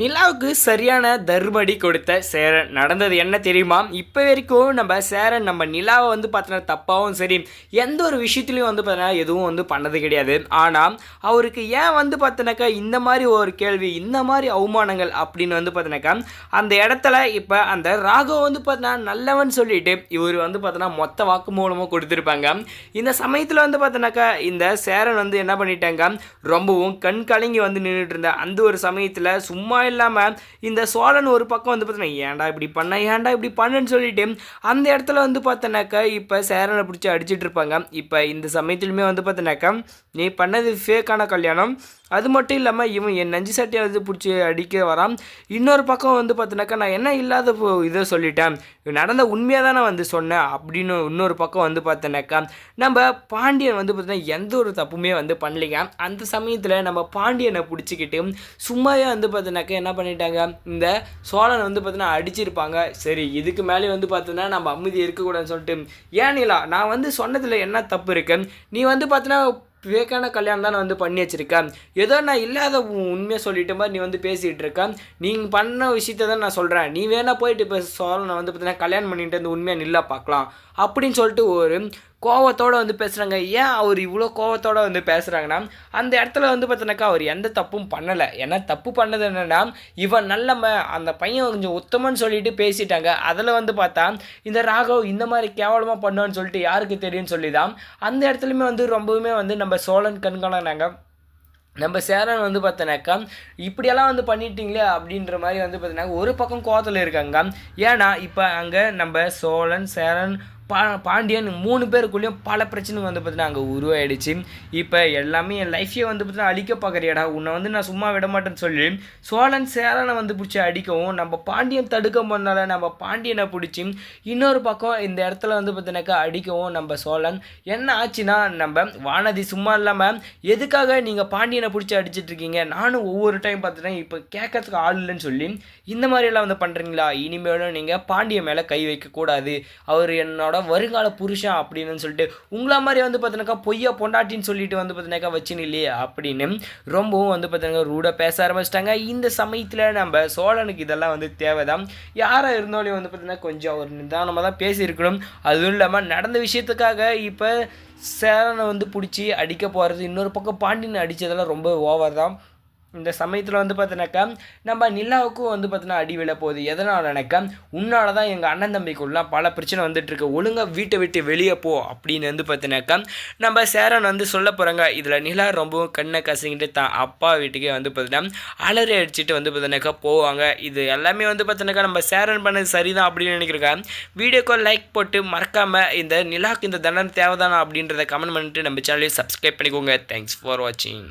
நிலாவுக்கு சரியான தர்மடி கொடுத்த சேரன் நடந்தது என்ன தெரியுமா? இப்போ வரைக்கும் நம்ம சேரன் நம்ம நிலாவை வந்து பார்த்தோன்னா தப்பாகவும் சரி, எந்த ஒரு விஷயத்துலையும் வந்து பார்த்தோன்னா எதுவும் வந்து பண்ணது கிடையாது. ஆனால் அவருக்கு ஏன் வந்து பார்த்தோன்னாக்கா இந்த மாதிரி ஒரு கேள்வி, இந்த மாதிரி அவமானங்கள் அப்படின்னு வந்து பார்த்தோன்னாக்கா அந்த இடத்துல இப்போ அந்த ராகவ் வந்து பார்த்தோன்னா நல்லவன் சொல்லிட்டு இவர் வந்து பார்த்தோன்னா மொத்த வாக்கு மூலமாக கொடுத்துருப்பாங்க. இந்த சமயத்தில் வந்து பார்த்தோன்னாக்கா இந்த சேரன் வந்து என்ன பண்ணிட்டாங்க, ரொம்பவும் கண் கலங்கி வந்து நின்றுட்டு இருந்த அந்த ஒரு சமயத்தில் சும்மா இல்லாமல் இந்த சோழன் ஒரு பக்கம் வந்து பார்த்தீங்கன்னா ஏன்டா இப்படி பண்ணுன்னு சொல்லிட்டு அந்த இடத்துல வந்து பார்த்தோன்னாக்கா இப்போ சேரனை பிடிச்சி அடிச்சிட்டு இருப்பாங்க. இப்போ இந்த சமயத்துலையுமே வந்து பார்த்தோன்னாக்கா நீ பண்ணது ஃபேக்கான கல்யாணம், அது மட்டும் இல்லாமல் இவன் என் நஞ்சு சட்டியை வந்து பிடிச்சி அடிக்க வரான். இன்னொரு பக்கம் வந்து பார்த்தோன்னாக்கா நான் என்ன இல்லாத இதை சொல்லிட்டேன், நடந்த உண்மையாக தான் நான் வந்து சொன்னேன் அப்படின்னு இன்னொரு பக்கம் வந்து பார்த்தோன்னாக்கா நம்ம பாண்டியன் வந்து பார்த்தீங்கன்னா எந்த ஒரு தப்புமே வந்து பண்ணலைங்க. அந்த சமயத்தில் நம்ம பாண்டியனை பிடிச்சிக்கிட்டு சும்மாவே வந்து பார்த்தோன்னாக்கா என்ன பண்ணிட்டாங்க, இந்த சோழனை வந்து பார்த்தீங்கன்னா அடிச்சிருப்பாங்க. சரி இதுக்கு மேலே வந்து பார்த்தோன்னா நம்ம அமைதி இருக்கக்கூடாதுன்னு சொல்லிட்டு, ஏன் நிலா நான் வந்து சொன்னதில் என்ன தப்பு இருக்கு, நீ வந்து பார்த்தீங்கன்னா விவேக்கான கல்யாணம் தான் நான் வந்து பண்ணி வச்சுருக்கேன், ஏதோ நான் இல்லாத உண்மையை சொல்லிட்ட மாதிரி நீ வந்து பேசிகிட்டு இருக்கேன், நீங்கள் பண்ண விஷயத்த தான் நான் சொல்கிறேன், நீ வேணா போயிட்டு இப்போ சோழனை வந்து பார்த்தீங்கன்னா கல்யாணம் பண்ணிட்டு வந்து உண்மையாக நில்லா பார்க்கலாம் அப்படின்னு சொல்லிட்டு ஒரு கோவத்தோடு வந்து பேசுகிறாங்க. ஏன் அவர் இவ்வளோ கோவத்தோடு வந்து பேசுகிறாங்கன்னா அந்த இடத்துல வந்து பார்த்தோன்னாக்கா அவர் எந்த தப்பும் பண்ணலை. ஏன்னா தப்பு பண்ணது என்னென்னா இவன் நல்லவன், அந்த பையன் கொஞ்சம் உத்தமன்னு சொல்லிட்டு பேசிட்டாங்க. அதில் வந்து பார்த்தா இந்த ராகவ் இந்த மாதிரி கேவலமாக பண்ணுவான்னு சொல்லிட்டு யாருக்கு தெரியும்னு சொல்லி தான் அந்த இடத்துலையுமே வந்து ரொம்பவுமே வந்து நம்ம சோழன் கண்காணாங்க. நம்ம சேரன் வந்து பார்த்தோன்னாக்கா இப்படியெல்லாம் வந்து பண்ணிட்டீங்களே அப்படின்ற மாதிரி வந்து பார்த்தீங்கன்னா ஒரு பக்கம் கோவத்தில் இருக்காங்க. ஏன்னா இப்போ அங்கே நம்ம சோழன் சேரன் பாண்டியன் 3 பேருக்குள்ளேயும் பல பிரச்சனைகள் வந்து பார்த்தீங்கன்னா அங்கே உருவாயிடுச்சு. இப்போ எல்லாமே என் லைஃப்பையே வந்து பார்த்தீங்கன்னா அழிக்க பார்க்குறியாடா, உன்னை வந்து நான் சும்மா விட மாட்டேன்னு சொல்லி சோழன் சேரனை வந்து பிடிச்சி அடிக்கவும் நம்ம பாண்டியன் தடுக்க போனால நம்ம பாண்டியனை பிடிச்சி இன்னொரு பக்கம் இந்த இடத்துல வந்து பார்த்தீங்கன்னாக்கா அடிக்கவும் நம்ம சோழன் என்ன ஆச்சுன்னா நம்ம வானதி சும்மா இல்லாமல் எதுக்காக நீங்கள் பாண்டியனை பிடிச்சி அடிச்சிட்ருக்கீங்க, நானும் ஒவ்வொரு டைம் பார்த்துட்டேன் இப்போ கேட்கறதுக்கு ஆள் இல்லைன்னு சொல்லி இந்த மாதிரியெல்லாம் வந்து பண்ணுறீங்களா, இனிமேலும் நீங்கள் பாண்டியன் மேலே கை வைக்கக்கூடாது, அவர் என்னோட வருங்கால புருஷன் அப்படின்னு சொல்லிட்டு உங்களா மாதிரி வந்து பார்த்தீங்கன்னாக்கா பொய்யா பொண்டாட்டின்னு சொல்லிட்டு வந்து பார்த்தீங்கன்னாக்கா வச்சுன்னு இல்லையே அப்படின்னு ரொம்பவும் வந்து பார்த்தீங்கன்னா ரூடாக பேச ஆரம்பிச்சிட்டாங்க. இந்த சமயத்தில் நம்ம சோழனுக்கு இதெல்லாம் வந்து தேவைதான். யாராக இருந்தாலும் வந்து பார்த்தீங்கன்னா கொஞ்சம் ஒரு நிதானமாக தான் பேசியிருக்கணும். அதுவும் இல்லாமல் நடந்த விஷயத்துக்காக இப்போ சேரனை வந்து பிடிச்சி அடிக்க போகிறது, இன்னொரு பக்கம் பாண்டியனை அடித்ததெல்லாம் ரொம்ப ஓவர் தான். இந்த சமயத்தில் வந்து பார்த்தீங்கன்னாக்கா நம்ம நிலாவுக்கும் வந்து பார்த்தீங்கன்னா அடி விழ போகுது. எதனாலனாக்கா உன்னால தான் எங்கள் அண்ணன் தம்பிக்குள்ளலாம் பல பிரச்சனை வந்துட்டுருக்கு, ஒழுங்காக வீட்டை விட்டு வெளியே போ அப்படின்னு வந்து பார்த்தீங்கன்னாக்கா நம்ம சேரன் வந்து சொல்ல போகிறாங்க. இதில் நிலா ரொம்பவும் கண்ணை கசங்கிட்டு தான் அப்பா வீட்டுக்கே வந்து பார்த்தீங்கன்னா அலறி அடிச்சுட்டு வந்து பார்த்தீங்கன்னாக்கா போவாங்க. இது எல்லாமே வந்து பார்த்தீங்கன்னாக்கா நம்ம சேரன் பண்ணது சரிதான் அப்படின்னு நினைக்கிறேன். வீடியோக்கு லைக் போட்டு மறக்காமல் இந்த நிலாவுக்கு இந்த தண்டனை தேவைதானா அப்படின்றத கமெண்ட் பண்ணிட்டு நம்ம சேனலையும் சப்ஸ்கிரைப் பண்ணிக்கோங்க. தேங்க்ஸ் ஃபார் வாட்சிங்.